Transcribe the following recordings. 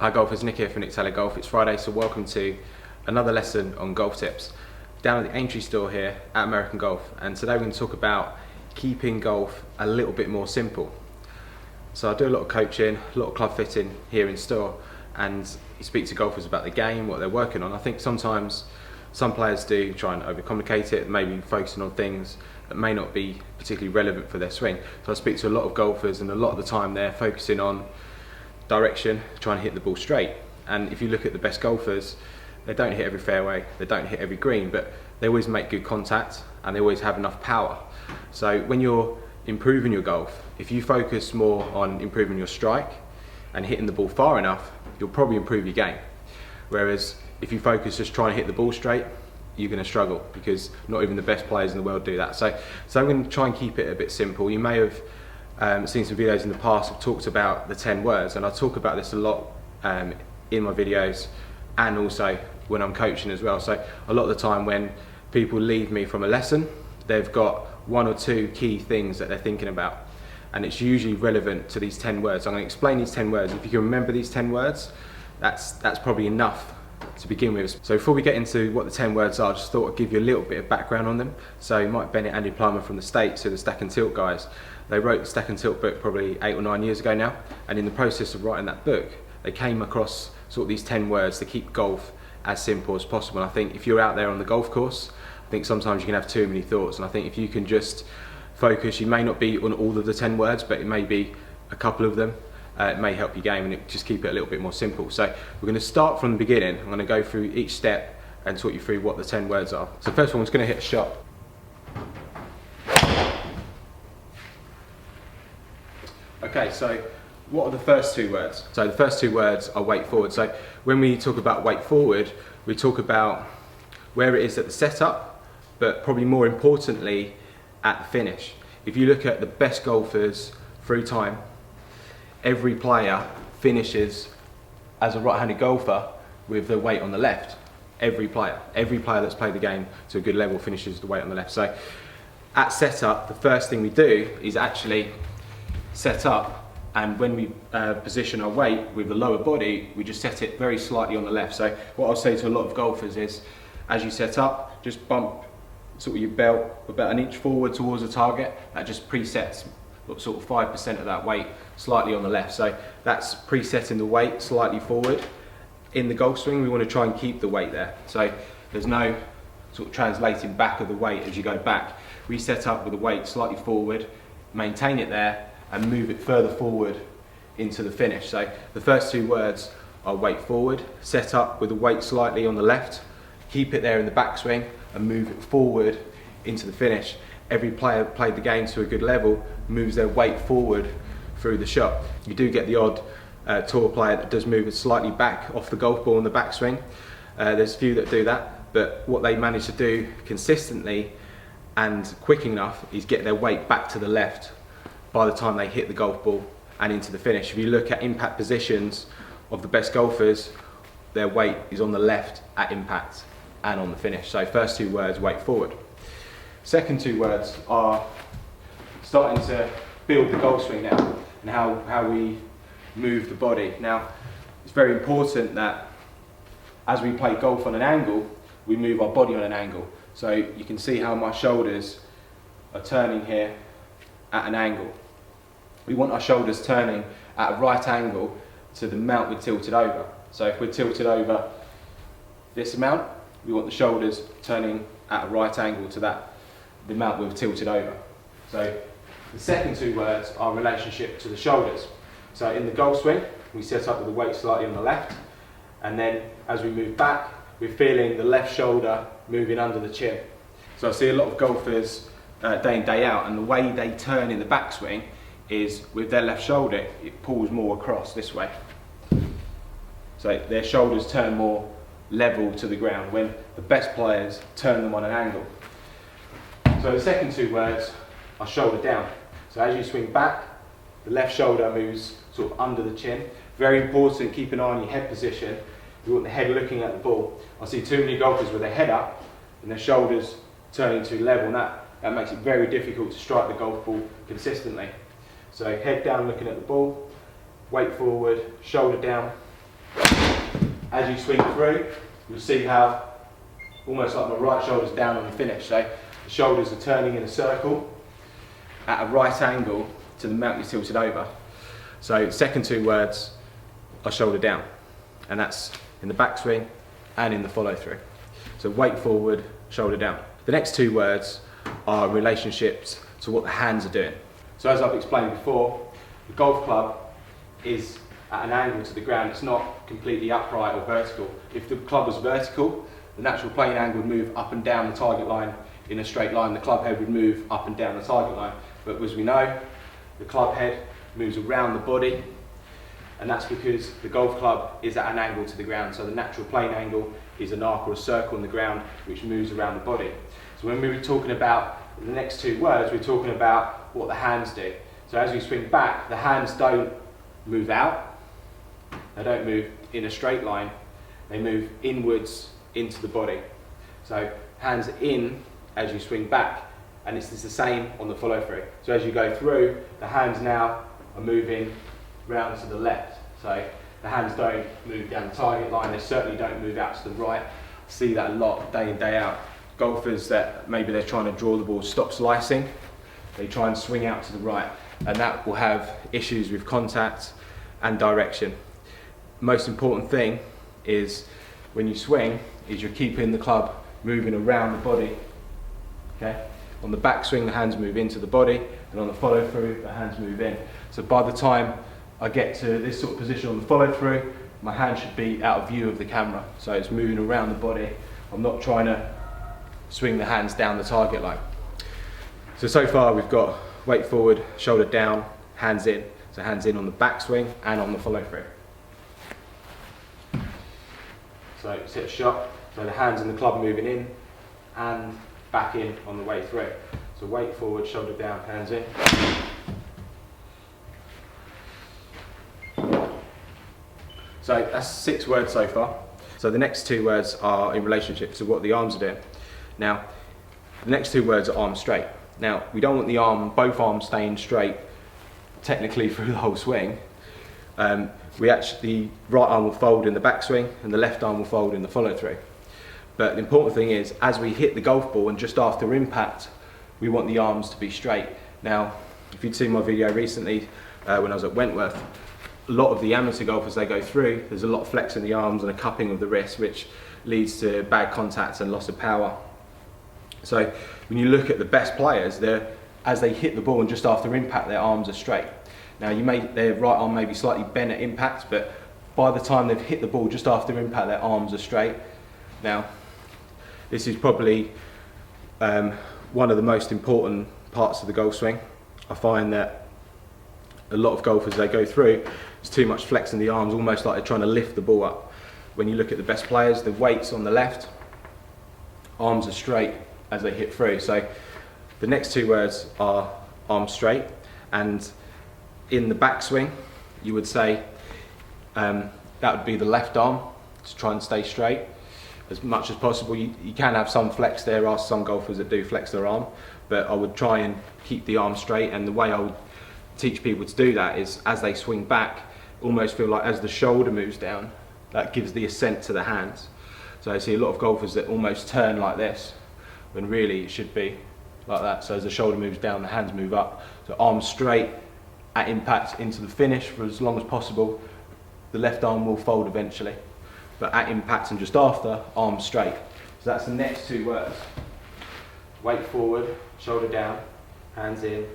Hi golfers, Nick here from Untitled Golf. It's Friday, so welcome to another lesson on golf tips. Down at the Aintree store here at American Golf, and today we're going to talk about keeping golf a little bit more simple. So I do a lot of coaching, a lot of club fitting here in store, and you speak to golfers about the game, what they're working on. I think sometimes some players do try and overcomplicate it, maybe focusing on things that may not be particularly relevant for their swing. So I speak to a lot of golfers, and a lot of the time they're focusing on direction, trying to hit the ball straight. And if you look at the best golfers, they don't hit every fairway, they don't hit every green, but they always make good contact and they always have enough power. So when you're improving your golf, if you focus more on improving your strike and hitting the ball far enough, you'll probably improve your game. Whereas if you focus just trying to hit the ball straight, you're going to struggle, because not even the best players in the world do that. So I'm going to try and keep it a bit simple. You may have seen some videos in the past I've talked about the 10 words, and I talk about this a lot in my videos and also when I'm coaching as well. So a lot of the time when people leave me from a lesson, they've got one or two key things that they're thinking about, and it's usually relevant to these 10 words. I'm going to explain these 10 words. If you can remember these 10 words, that's probably enough to begin with. So before we get into what the 10 words are, I just thought I'd give you a little bit of background on them. So Mike Bennett and Plummer from the States, who are the Stack and Tilt guys, they wrote the Stack and Tilt book probably 8 or 9 years ago now, and in the process of writing that book, they came across sort of these 10 words to keep golf as simple as possible. And I think if you're out there on the golf course, I think sometimes you can have too many thoughts, and I think if you can just focus, you may not be on all of the 10 words, but it may be a couple of them. It may help your game, and just keep it a little bit more simple. So we're going to start from the beginning. I'm going to go through each step and talk you through what the 10 words are. So first one is going to hit a shot. Okay, so what are the first two words? So the first two words are weight forward. So when we talk about weight forward, we talk about where it is at the setup, but probably more importantly at the finish. If you look at the best golfers through time, every player finishes as a right-handed golfer with the weight on the left. Every player that's played the game to a good level finishes the weight on the left. So at setup, the first thing we do is actually set up, and when we position our weight with the lower body, we just set it very slightly on the left. So what I'll say to a lot of golfers is, as you set up, just bump sort of your belt about an inch forward towards the target. That just presets sort of 5% of that weight slightly on the left. So that's presetting the weight slightly forward. In the golf swing, we want to try and keep the weight there. So there's no sort of translating back of the weight as you go back. We set up with the weight slightly forward, maintain it there, and move it further forward into the finish. So the first two words are weight forward, set up with the weight slightly on the left, keep it there in the backswing, and move it forward into the finish. Every player played the game to a good level moves their weight forward through the shot. You do get the odd tour player that does move it slightly back off the golf ball in the backswing. There's a few that do that, but what they manage to do consistently and quick enough is get their weight back to the left by the time they hit the golf ball and into the finish. If you look at impact positions of the best golfers, their weight is on the left at impact and on the finish. So first two words, weight forward. Second two words are starting to build the golf swing now, and how we move the body. Now, it's very important that as we play golf on an angle, we move our body on an angle. So you can see how my shoulders are turning here at an angle. We want our shoulders turning at a right angle to the amount we're tilted over. So if we're tilted over this amount, we want the shoulders turning at a right angle to the amount we've tilted over. So the second two words are relationship to the shoulders. So in the golf swing, we set up with the weight slightly on the left, and then as we move back, we're feeling the left shoulder moving under the chin. So I see a lot of golfers day in, day out, and the way they turn in the backswing is with their left shoulder, it pulls more across this way. So their shoulders turn more level to the ground, when the best players turn them on an angle. So the second two words are shoulder down. So as you swing back, the left shoulder moves sort of under the chin. Very important, keep an eye on your head position. You want the head looking at the ball. I see too many golfers with their head up and their shoulders turning too level, and that makes it very difficult to strike the golf ball consistently. So head down looking at the ball, weight forward, shoulder down, As you swing through, you'll see how almost like my right shoulder's down on the finish. So the shoulders are turning in a circle at a right angle to the mount you're tilted over. So the second two words are shoulder down, and that's in the backswing and in the follow through. So weight forward, shoulder down. The next two words are relationships to what the hands are doing. So as I've explained before, the golf club is at an angle to the ground. It's not completely upright or vertical. If the club was vertical, the natural plane angle would move up and down the target line in a straight line. The club head would move up and down the target line. But as we know, the club head moves around the body, and that's because the golf club is at an angle to the ground. So the natural plane angle is an arc or a circle on the ground which moves around the body. So when we were talking about the next two words, we're talking about what the hands do. So as we swing back, the hands don't move out, they don't move in a straight line, they move inwards into the body. So hands are in as you swing back, and it's the same on the follow through. So as you go through, the hands now are moving round to the left. So the hands don't move down the target line, they certainly don't move out to the right. See that a lot day in, day out. Golfers that maybe they're trying to draw the ball, stop slicing, they try and swing out to the right, and that will have issues with contact and direction. Most important thing is when you swing is you're keeping the club moving around the body. Okay? On the backswing, the hands move into the body, and on the follow through, the hands move in. So by the time I get to this sort of position on the follow through, my hand should be out of view of the camera. So it's moving around the body. I'm not trying to swing the hands down the target line. So far we've got weight forward, shoulder down, hands in. So hands in on the backswing and on the follow through. So sit shot, so the hands and the club moving in and back in on the way through. So weight forward, shoulder down, hands in. So that's 6 words so far. So the next 2 words are in relationship to what the arms are doing. Now, the next 2 words are arm straight. Now, we don't want both arms staying straight technically through the whole swing. The right arm will fold in the backswing and the left arm will fold in the follow through. But the important thing is, as we hit the golf ball and just after impact, we want the arms to be straight. Now, if you'd seen my video recently when I was at Wentworth, a lot of the amateur golfers, they go through, there's a lot of flex in the arms and a cupping of the wrist, which leads to bad contact and loss of power. So when you look at the best players, as they hit the ball and just after impact, their arms are straight. Now their right arm may be slightly bent at impact, but by the time they've hit the ball just after impact, their arms are straight. Now, this is probably one of the most important parts of the golf swing. I find that a lot of golfers, they go through, there's too much flex in the arms, almost like they're trying to lift the ball up. When you look at the best players, the weight's on the left, arms are straight as they hit through. So the next 2 words are arms straight, and in the backswing, you would say that would be the left arm to try and stay straight as much as possible. You can have some flex. There are some golfers that do flex their arm, but I would try and keep the arm straight, and the way I would teach people to do that is as they swing back, almost feel like as the shoulder moves down, that gives the ascent to the hands. So I see a lot of golfers that almost turn like this, when really it should be like that. So as the shoulder moves down, the hands move up. So arms straight at impact into the finish for as long as possible. The left arm will fold eventually, but at impact and just after, arms straight. So that's the next 2 words. Weight forward, shoulder down, hands in,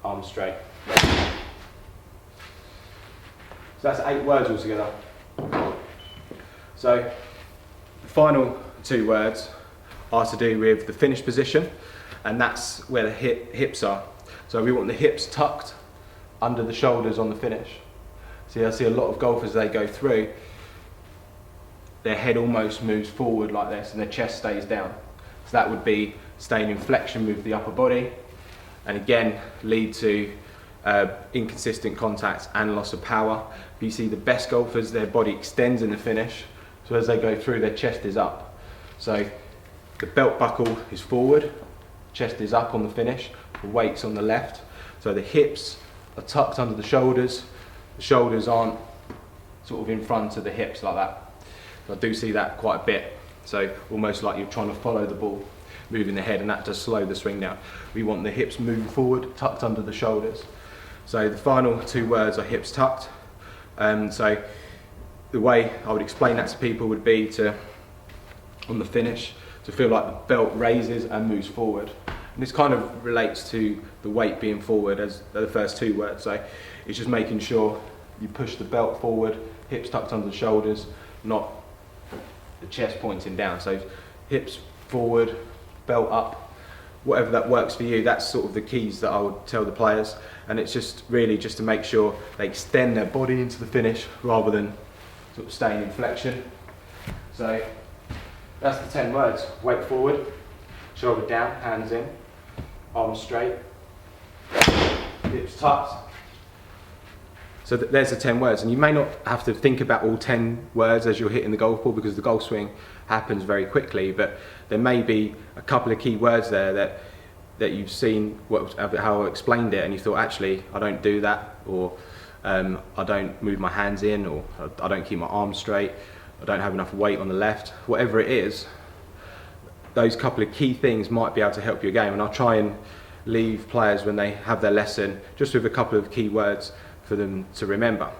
arms straight. So that's 8 words altogether. So the final 2 words are to do with the finish position, and that's where the hips are. So we want the hips tucked under the shoulders on the finish. See, I see a lot of golfers, they go through, their head almost moves forward like this and their chest stays down. So that would be staying in flexion with the upper body, and again lead to inconsistent contact and loss of power. But you see the best golfers, their body extends in the finish, so as they go through, their chest is up. So the belt buckle is forward, chest is up on the finish, the weight's on the left. So the hips are tucked under the shoulders aren't sort of in front of the hips like that. So I do see that quite a bit. So almost like you're trying to follow the ball, moving the head, and that does slow the swing down. We want the hips moving forward, tucked under the shoulders. So the final two words are hips tucked. So the way I would explain that to people would be to, on the finish, to feel like the belt raises and moves forward. And this kind of relates to the weight being forward as the first two words. So it's just making sure you push the belt forward, hips tucked under the shoulders, not the chest pointing down. So hips forward, belt up, whatever that works for you. That's sort of the keys that I would tell the players. And it's just really just to make sure they extend their body into the finish rather than sort of staying in flexion. So that's the 10 words. Weight forward, shoulder down, hands in, arms straight, hips tucked. So there's the 10 words, and you may not have to think about all 10 words as you're hitting the golf ball because the golf swing happens very quickly, but there may be a couple of key words there that you've seen how I explained it and you thought, actually I don't do that, or I don't move my hands in, or I don't keep my arms straight, I don't have enough weight on the left. Whatever it is, those couple of key things might be able to help your game, and I'll try and leave players when they have their lesson just with a couple of key words for them to remember.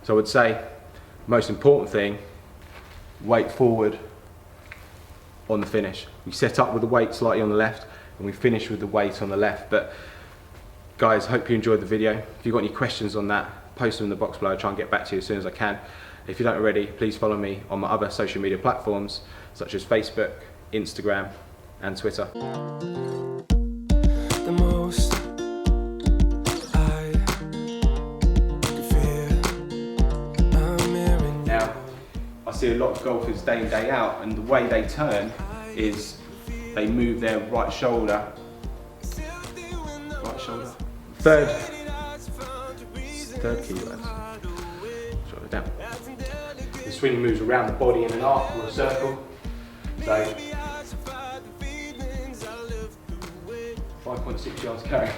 So I would say, most important thing, weight forward on the finish. We set up with the weight slightly on the left and we finish with the weight on the left. But guys, hope you enjoyed the video. If you've got any questions on that, post them in the box below. I'll try and get back to you as soon as I can. If you don't already, please follow me on my other social media platforms such as Facebook, Instagram and Twitter. The most I see a lot of golfers day in, day out, and the way they turn is they move their right shoulder. Third key word. Jot it down. The swing moves around the body in an arc or a circle. So 5.6 yards carry.